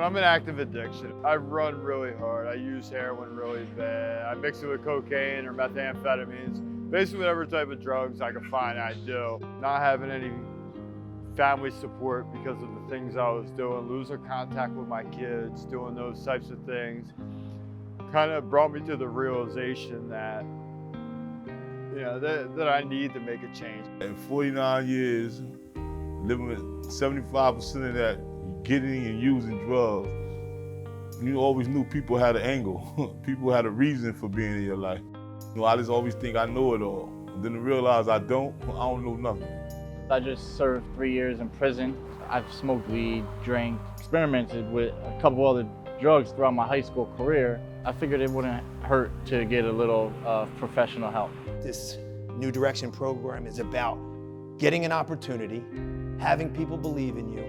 When I'm in active addiction, I run really hard. I use heroin really bad. I mix it with cocaine or methamphetamines. Basically whatever type of drugs I can find, I do. Not having any family support because of the things I was doing, losing contact with my kids, doing those types of things, kind of brought me to the realization that, that I need to make a change. In 49 years, living with 75% of that getting and using drugs, you always knew people had an angle. People had a reason for being in your life. I just always think I know it all. And then to realize I don't know nothing. I just served 3 years in prison. I've smoked weed, drank, experimented with a couple other drugs throughout my high school career. I figured it wouldn't hurt to get a little professional help. This New Direction program is about getting an opportunity, having people believe in you,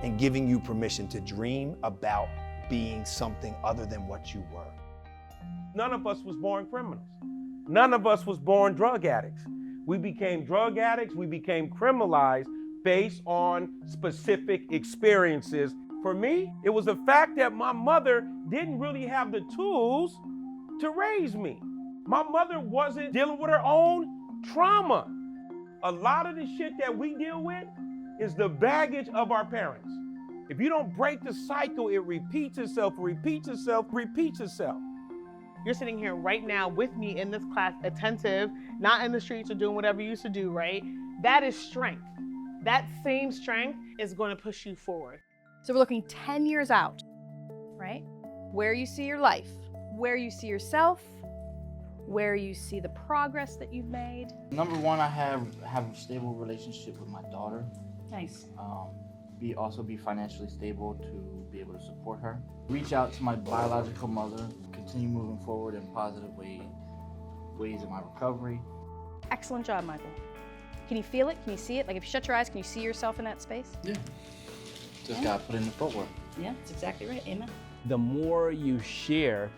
and giving you permission to dream about being something other than what you were. None of us was born criminals. None of us was born drug addicts. We became drug addicts, we became criminalized based on specific experiences. For me, it was the fact that my mother didn't really have the tools to raise me. My mother wasn't dealing with her own trauma. A lot of the shit that we deal with is the baggage of our parents. If you don't break the cycle, it repeats itself, repeats itself, repeats itself. You're sitting here right now with me in this class, attentive, not in the streets or doing whatever you used to do, right? That is strength. That same strength is going to push you forward. So we're looking 10 years out, right? Where you see your life, where you see yourself, where you see the progress that you've made. Number one, I have a stable relationship with my daughter. Nice. Also be financially stable to be able to support her. Reach out to my biological mother, continue moving forward in positive ways in my recovery. Excellent job, Michael. Can you feel it? Can you see it? Like if you shut your eyes, can you see yourself in that space? Yeah. Just gotta put in the footwork. Yeah, that's exactly right. Amen. The more you share,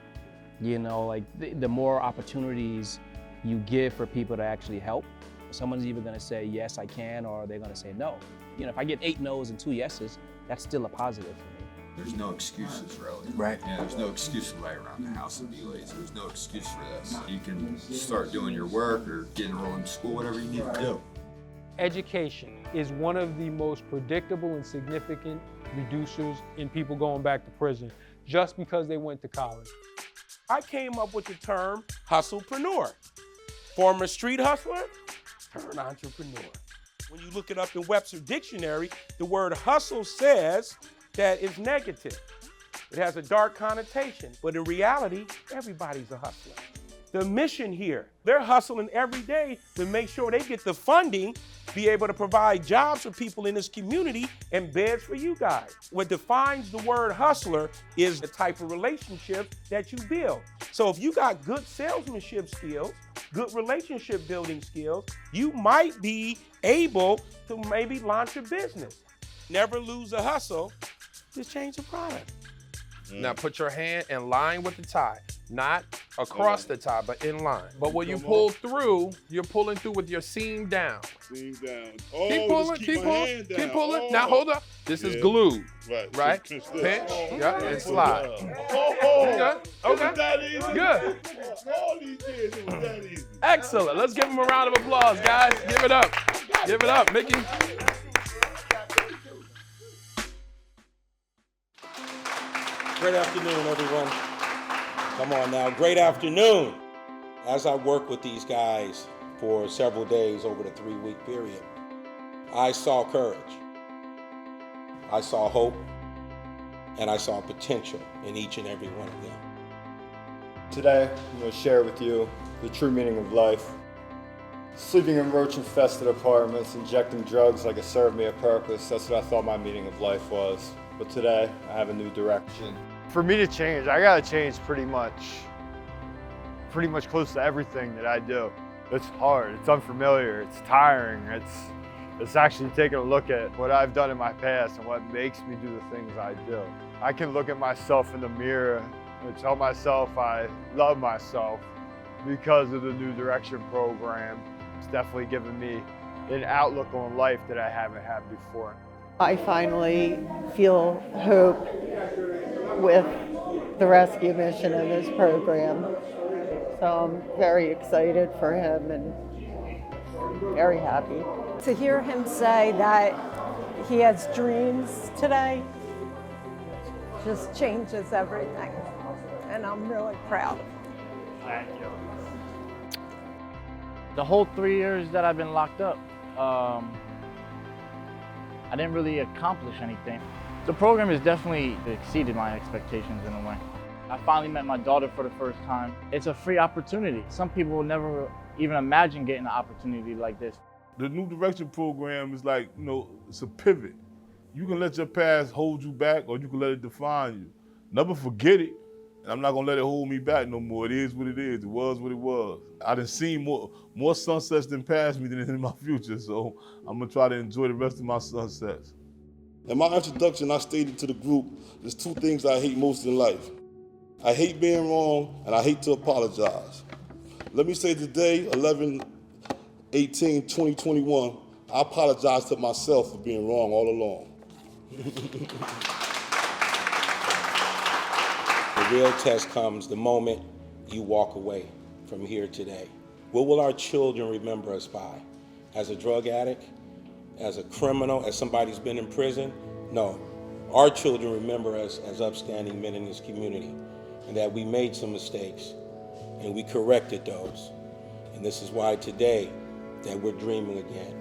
the more opportunities you give for people to actually help. Someone's either gonna say, yes, I can, or they're gonna say no. If I get 8 no's and 2 yeses, that's still a positive for me. There's no excuses, really. Right. Yeah, there's no excuse to lay around the house and be lazy. There's no excuse for this. You can start doing your work or get enrolled in school, whatever you need to do. Education is one of the most predictable and significant reducers in people going back to prison just because they went to college. I came up with the term hustlepreneur. Former street hustler, turned entrepreneur. When you look it up in Webster Dictionary, the word hustle says that it's negative. It has a dark connotation, but in reality, everybody's a hustler. The mission here, they're hustling every day to make sure they get the funding, be able to provide jobs for people in this community and beds for you guys. What defines the word hustler is the type of relationship that you build. So if you got good salesmanship skills, good relationship building skills, you might be able to maybe launch a business. Never lose a hustle, just change the product. Now put your hand in line with the tie, not across the tie, but in line. But when you pull through, you're pulling through with your seam down. Seam down. Keep pulling, keep pulling, keep pulling. Now hold up. This is glued, right? Pinch, yeah, and slide. Okay, okay, good. All these years, it was that easy. Excellent. Let's give him a round of applause, guys. Give it up. Give it up, Mickey. Great afternoon, everyone. Come on now, great afternoon. As I work with these guys for several days over the 3-week period, I saw courage, I saw hope, and I saw potential in each and every one of them. Today, I'm going to share with you the true meaning of life. Sleeping in roach-infested apartments, injecting drugs like it served me a purpose, that's what I thought my meaning of life was. But today, I have a new direction. For me to change, I gotta change pretty much close to everything that I do. It's hard, it's unfamiliar, it's tiring, it's actually taking a look at what I've done in my past and what makes me do the things I do. I can look at myself in the mirror and tell myself I love myself because of the New Direction program. It's definitely given me an outlook on life that I haven't had before. I finally feel hope with the rescue mission in this program. So I'm very excited for him and very happy. To hear him say that he has dreams today just changes everything. And I'm really proud. Thank you. The whole 3 years that I've been locked up, I didn't really accomplish anything. The program has definitely exceeded my expectations in a way. I finally met my daughter for the first time. It's a free opportunity. Some people will never even imagine getting an opportunity like this. The New Direction program is like, it's a pivot. You can let your past hold you back or you can let it define you. Never forget it. And I'm not gonna let it hold me back no more. It is what it is. It was what it was. I done seen more sunsets than past me than in my future, so I'm gonna try to enjoy the rest of my sunsets. In my introduction, I stated to the group, there's two things I hate most in life. I hate being wrong, and I hate to apologize. Let me say today, 11/18/2021, I apologize to myself for being wrong all along. The real test comes the moment you walk away from here today. What will our children remember us by? As a drug addict? As a criminal? As somebody who's been in prison? No. Our children remember us as upstanding men in this community, and that we made some mistakes and we corrected those. And this is why today that we're dreaming again.